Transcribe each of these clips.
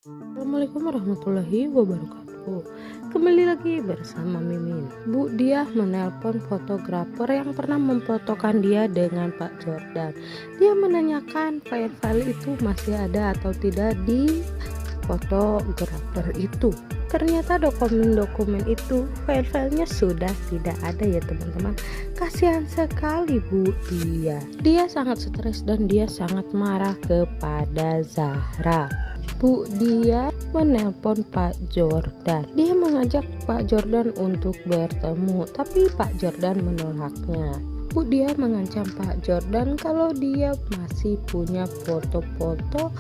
Assalamualaikum warahmatullahi wabarakatuh. Kembali lagi bersama Mimin. Bu Diah menelpon fotografer yang pernah memfotokan dia dengan Pak Jordan. Dia menanyakan file-file itu masih ada atau tidak di fotografer itu. Ternyata dokumen-dokumen itu file-filenya sudah tidak ada ya teman-teman. Kasihan sekali Bu Diah. Dia sangat stres dan dia sangat marah kepada Zahra. Bu Dia menelpon Pak Jordan. Dia mengajak Pak Jordan untuk bertemu, tapi Pak Jordan menolaknya. Bu Dia mengancam Pak Jordan kalau dia masih punya foto-foto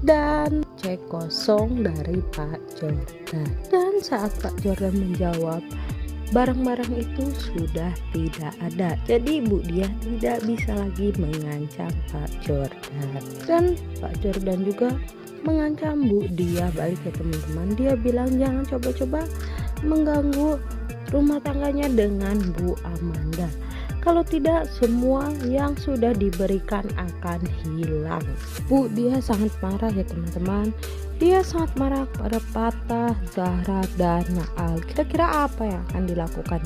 dan cek kosong dari Pak Jordan. Dan saat Pak Jordan menjawab, barang-barang itu sudah tidak ada. Jadi Bu Dia tidak bisa lagi mengancam Pak Jordan. Dan Pak Jordan juga mengancam Bu Dia balik ya teman-teman. Dia bilang jangan coba-coba mengganggu rumah tangganya dengan Bu Amanda. Kalau tidak semua yang sudah diberikan akan hilang. Bu Dia sangat marah ya teman-teman. Dia sangat marah kepada Patah, Zahra, dan Naal. Kira-kira apa yang akan dilakukan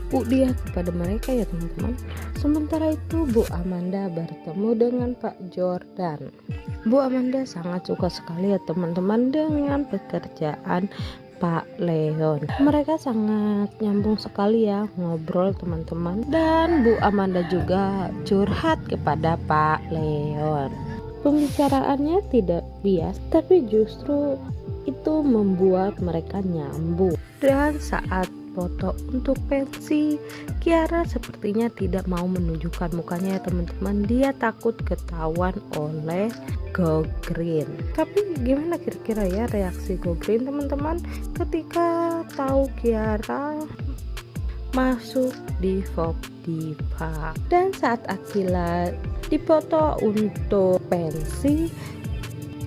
Bu Dia kepada mereka ya teman-teman. Sementara itu Bu Amanda bertemu dengan Pak Jordan. Bu Amanda sangat suka sekali ya teman-teman dengan pekerjaan Pak Leon. Mereka sangat nyambung sekali ya ngobrol teman-teman. Dan Bu Amanda juga curhat kepada Pak Leon. Pembicaraannya tidak bias, tapi justru itu membuat mereka nyambung. Dan saat foto untuk pensi, Kiara sepertinya tidak mau menunjukkan mukanya ya teman-teman. Dia takut ketahuan oleh Go Green. Tapi gimana kira-kira ya reaksi Go Green teman-teman ketika tahu Kiara masuk di Vogue Diva? Dan saat Akila dipoto untuk pensi,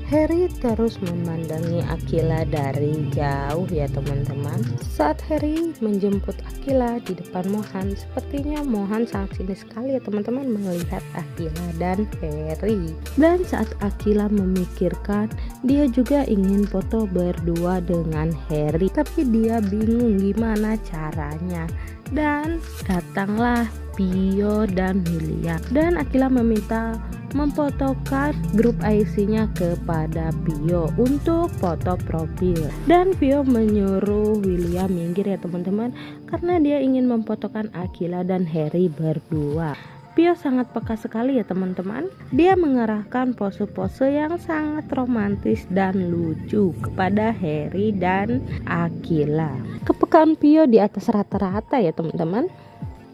Harry terus memandangi Akila dari jauh ya teman-teman. Saat Harry menjemput Akila di depan Mohan, sepertinya Mohan sangat sinis sekali ya teman-teman melihat Akila dan Harry. Dan saat Akila memikirkan dia juga ingin foto berdua dengan Harry, tapi dia bingung gimana caranya. Dan datanglah Pio dan William, dan Akila meminta memfotokan grup IC-nya kepada Pio untuk foto profil. Dan Pio menyuruh William minggir ya teman-teman, karena dia ingin memfotokan Akila dan Harry berdua. Pio sangat peka sekali ya teman-teman. Dia mengerahkan pose-pose yang sangat romantis dan lucu kepada Harry dan Akila. Kepekaan Pio di atas rata-rata ya teman-teman.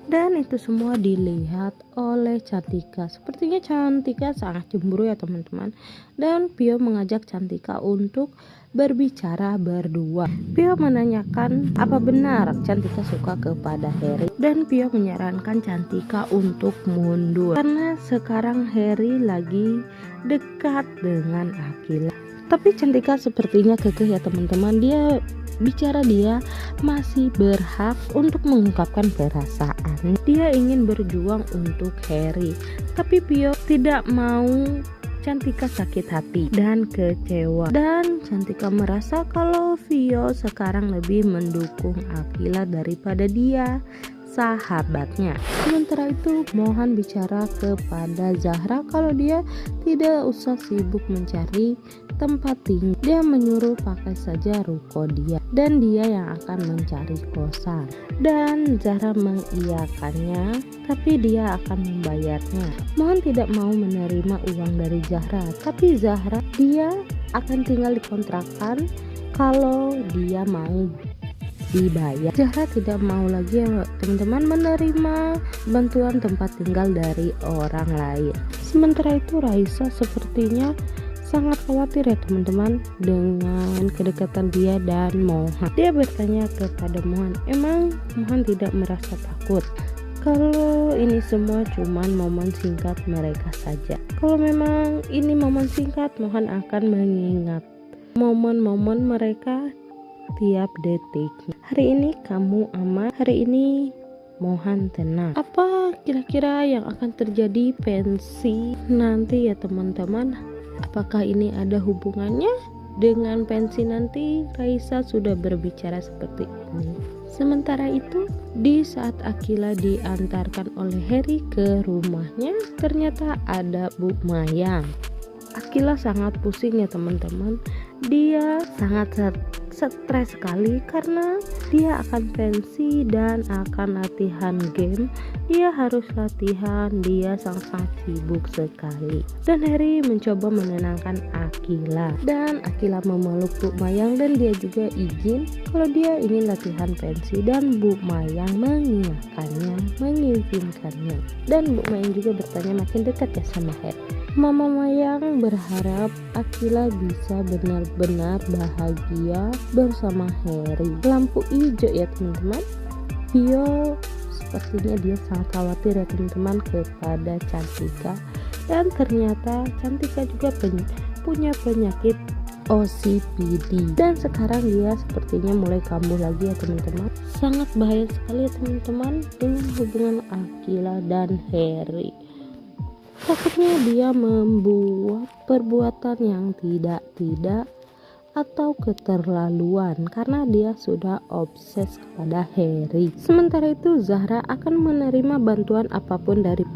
Dan itu semua dilihat oleh Cantika. Sepertinya Cantika sangat cemburu ya teman-teman. Dan Pio mengajak Cantika untuk berbicara berdua. Pio menanyakan apa benar Cantika suka kepada Harry. Dan Pio menyarankan Cantika untuk mundur, karena sekarang Harry lagi dekat dengan Akila. Tapi Cantika sepertinya kekeh ya teman-teman. Dia masih berhak untuk mengungkapkan perasaan. Dia ingin berjuang untuk Harry, tapi Pio tidak mau Cantika sakit hati dan kecewa. Dan Cantika merasa kalau Pio sekarang lebih mendukung Akila daripada dia, sahabatnya. Sementara itu Mohan bicara kepada Zahra kalau dia tidak usah sibuk mencari tempat tinggal. Dia menyuruh pakai saja ruko dia, dan dia yang akan mencari kosan. Dan Zahra mengiyakannya, tapi dia akan membayarnya. Mohan tidak mau menerima uang dari Zahra, tapi Zahra dia akan tinggal di kontrakan kalau dia mau dibayar. Zahra tidak mau lagi ya teman-teman menerima bantuan tempat tinggal dari orang lain. Sementara itu Raisa sepertinya sangat khawatir ya teman-teman dengan kedekatan dia dan Mohan. Dia bertanya kepada Mohan, emang Mohan tidak merasa takut kalau ini semua cuman momen singkat mereka saja? Kalau memang ini momen singkat, Mohan akan mengingat momen-momen mereka tiap detik. Hari ini kamu aman, hari ini Mohan tenang. Apa kira-kira yang akan terjadi pensi nanti ya teman-teman? Apakah ini ada hubungannya dengan pensi nanti Raisa sudah berbicara seperti ini. Sementara itu, di saat Akila diantarkan oleh Harry ke rumahnya, ternyata ada Bu Mayang. Akila sangat pusing ya teman-teman. Dia sangat stres sekali karena dia akan pensi dan akan latihan game. Dia harus latihan, dia sangat sibuk sekali. Dan Harry mencoba menenangkan Akila, dan Akila memeluk Bu Mayang dan dia juga izin kalau dia ingin latihan pensi, dan Bu Mayang mengizinkannya. Dan Bu Mayang juga bertanya makin dekat ya sama Harry. Mama Mayang berharap Akila bisa benar-benar bahagia bersama Harry. Lampu hijau ya teman-teman. Sepertinya dia sangat khawatir ya teman-teman kepada Cantika. Dan ternyata Cantika juga punya penyakit OCPD. Dan sekarang dia sepertinya mulai kambuh lagi ya teman-teman. Sangat bahaya sekali ya teman-teman dengan hubungan Akila dan Harry. Takutnya dia membuat perbuatan yang tidak atau keterlaluan karena dia sudah obses kepada Harry. Sementara itu Zahra akan menerima bantuan apapun dari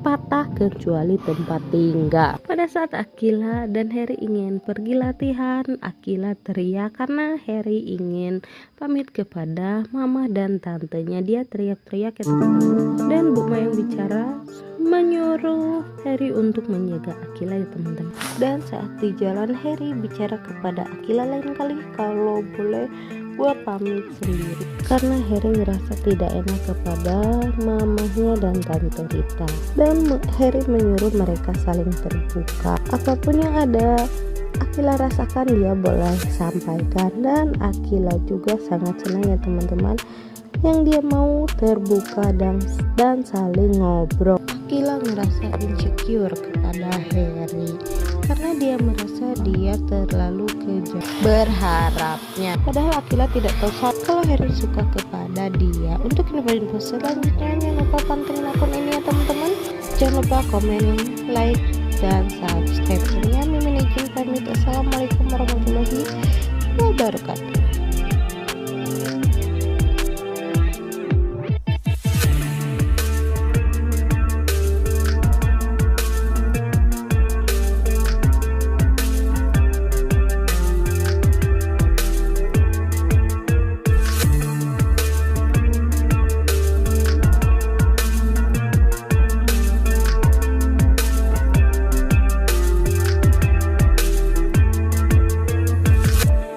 patah kecuali tempat tinggal. Pada saat Akila dan Harry ingin pergi latihan, Akila teriak karena Harry ingin pamit kepada mama dan tantenya. Dia teriak-teriak ya teman-teman. Dan Bu Mayang bicara menyuruh Harry untuk menjaga Akila ya teman-teman. Dan saat di jalan Harry bicara kepada Akila lain kali kalau boleh buat pamit sendiri karena Harry ngerasa tidak enak kepada mamahnya dan tante Rita. Dan Harry menyuruh mereka saling terbuka, apapun yang ada Akila rasakan dia boleh sampaikan. Dan Akila juga sangat senang ya teman-teman yang dia mau terbuka dan saling ngobrol. Akila ngerasa insecure kepada Harry karena dia merasa dia terlalu kejam berharapnya, padahal Akila tidak tahu kalau Harry suka kepada dia. Untuk info selanjutnya jangan lupa pantengin akun ini ya teman-teman. Jangan lupa komen, like, dan subscribe. Mimin izin pamit. Assalamualaikum warahmatullahi wabarakatuh.